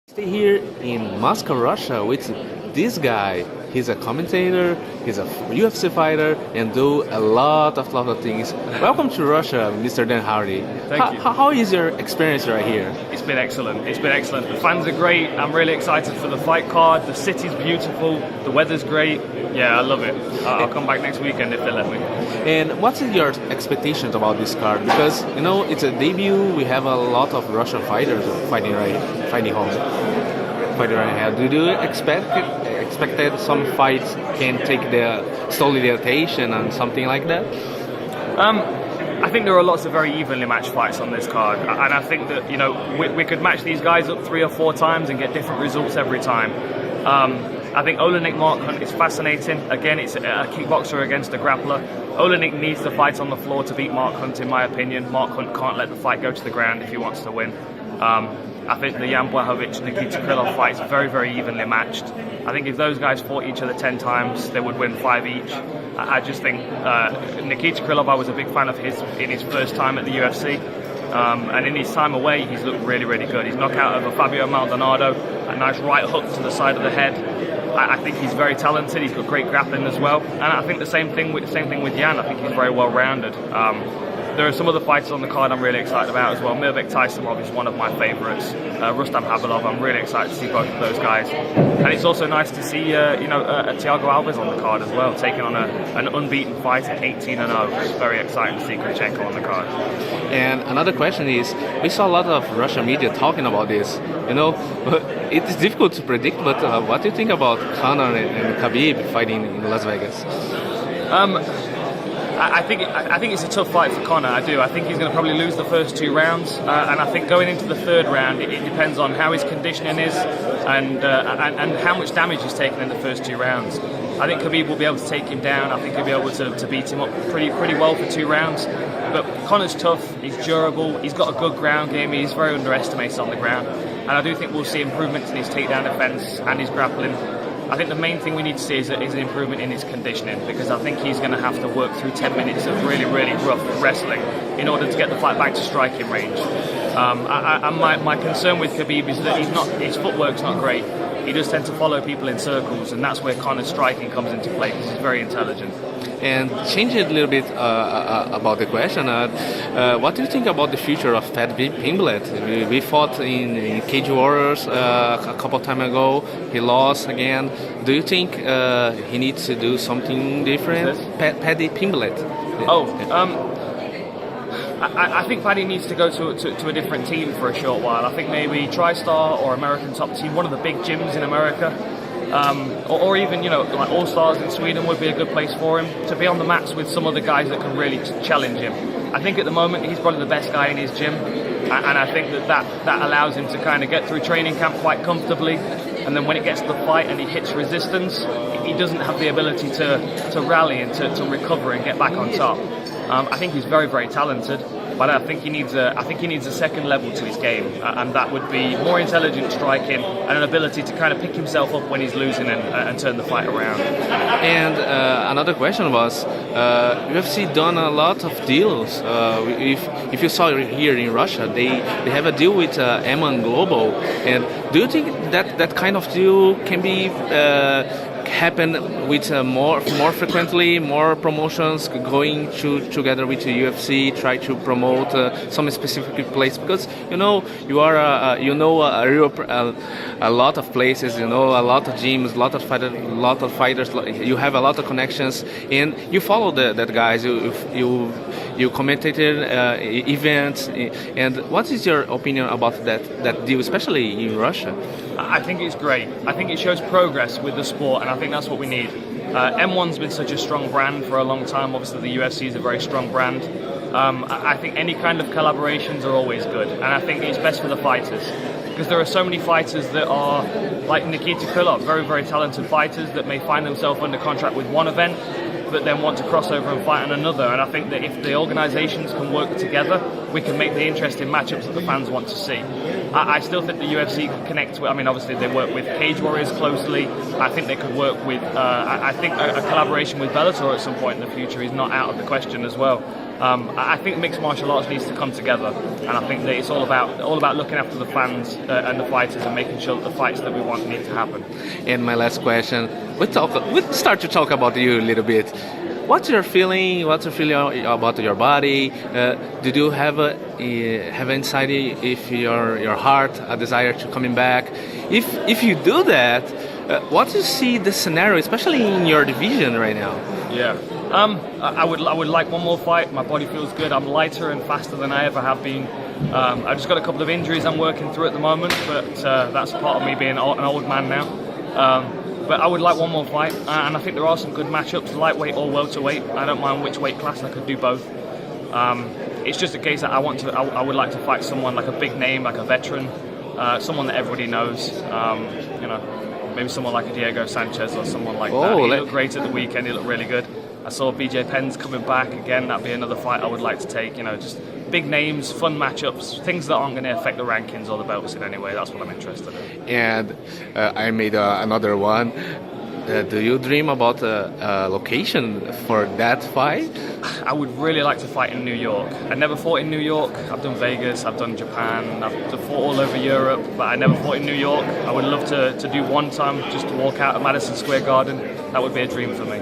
Stay here in Moscow, Russia with this guy. He's a commentator, he's a UFC fighter, and do a lot of things. Welcome to Russia, Mr. Dan Hardy. Thank you. How is your experience right here? It's been excellent. It's been excellent. The fans are great. I'm really excited for the fight card. The city's beautiful. The weather's great. Yeah, I love it. I'll come back next weekend if they let me. And what's your expectations about this card? Because it's a debut. We have a lot of Russian fighters fighting home. Fighting right here. Do you expect that some fights can take slowly the attention and something like that? I think there are lots of very evenly matched fights on this card, and I think that we could match these guys up 3 or 4 times and get different results every time. I think Olenek Mark Hunt is fascinating. Again, it's a kickboxer against a grappler. Olenek needs to fight on the floor to beat Mark Hunt, in my opinion. Mark Hunt can't let the fight go to the ground if he wants to win. I think the Jan Blachowicz-Nikita Krylov fight is very, very evenly matched. I think if those guys fought each other 10 times, they would win 5 each. I just think Nikita Krylov, I was a big fan of his in his first time at the UFC. And in his time away, he's looked really, really good. He's knocked out over Fabio Maldonado, a nice right hook to the side of the head. I think he's very talented. He's got great grappling as well. And I think the same thing with Jan. I think he's very well rounded. There are some other fighters on the card I'm really excited about as well. Mirbek Tysonov is one of my favourites. Rustam Habilov, I'm really excited to see both of those guys. And it's also nice to see Thiago Alves on the card as well, taking on an unbeaten fighter, 18-0. It's very exciting to see Kuchenko on the card. And another question is, we saw a lot of Russian media talking about this. It's difficult to predict, but what do you think about Conor and Khabib fighting in Las Vegas? I think it's a tough fight for Conor. I do. I think he's going to probably lose the first 2 rounds, and I think going into the 3rd round, it depends on how his conditioning is and how much damage he's taken in the first 2 rounds. I think Khabib will be able to take him down. I think he'll be able to beat him up pretty well for 2 rounds. But Conor's tough. He's durable. He's got a good ground game. He's very underestimated on the ground, and I do think we'll see improvements in his takedown defence and his grappling. I think the main thing we need to see is an improvement in his conditioning, because I think he's going to have to work through 10 minutes of really, really rough wrestling in order to get the fight back to striking range. My concern with Khabib is that his footwork's not great. He does tend to follow people in circles, and that's where Conor's striking comes into play, because he's very intelligent. And change it a little bit about the question. What do you think about the future of Paddy Pimblett? We fought in Cage Warriors a couple of time ago. He lost again. Do you think he needs to do something different? Paddy Pimblett. I think Paddy needs to go to a different team for a short while. I think maybe TriStar or American Top Team, one of the big gyms in America. Or even, like All Stars in Sweden would be a good place for him to be on the mats with some other guys that can really challenge him. I think at the moment he's probably the best guy in his gym, and I think that allows him to kind of get through training camp quite comfortably. And then when it gets to the fight and he hits resistance, he doesn't have the ability to rally and to recover and get back on top. I think he's very, very talented, but I think he needs a second level to his game, and that would be more intelligent striking and an ability to kind of pick himself up when he's losing and turn the fight around. And another question was, UFC done a lot of deals. If you saw here in Russia, they have a deal with M1 Global, and do you think that kind of deal can be happen with more frequently, more promotions going together with the UFC, try to promote some specific place, because you are a lot of places, a lot of gyms, a lot of fighters. You have a lot of connections, and you follow that guys. You commentated events, and what is your opinion about that deal, especially in Russia? I think it's great. I think it shows progress with the sport, and I think that's what we need. M1's been such a strong brand for a long time. Obviously, the UFC is a very strong brand. I think any kind of collaborations are always good, and I think it's best for the fighters, because there are so many fighters that are like Nikita Krylov, very, very talented fighters that may find themselves under contract with one event, but then want to cross over and fight on another. And I think that if the organisations can work together, we can make the interesting matchups that the fans want to see. I still think the UFC could connect with, obviously they work with Cage Warriors closely. I think they could work with, I think a collaboration with Bellator at some point in the future is not out of the question as well. I think mixed martial arts needs to come together, and I think that it's all about looking after the fans and the fighters and making sure that the fights that we want need to happen. And my last question, we start to talk about you a little bit. What's your feeling? What's your feeling about your body? Did you have inside if your heart a desire to coming back? If you do that, what do you see the scenario, especially in your division right now? Yeah. I would like one more fight. My body feels good. I'm lighter and faster than I ever have been. I've just got a couple of injuries I'm working through at the moment, but that's part of me being an old man now. But I would like one more fight, and I think there are some good matchups, lightweight or welterweight. I don't mind which weight class. I could do both. It's just a case that I would like to fight someone like a big name, like a veteran, someone that everybody knows. Maybe someone like a Diego Sanchez or someone like that. He looked great at the weekend. He looked really good. I saw BJ Penn's coming back again. That'd be another fight I would like to take. Just big names, fun matchups, things that aren't going to affect the rankings or the belts in any way. That's what I'm interested in. And I made another one. Do you dream about a location for that fight? I would really like to fight in New York. I never fought in New York. I've done Vegas, I've done Japan, I've fought all over Europe, but I never fought in New York. I would love to do one time, just to walk out of Madison Square Garden. That would be a dream for me.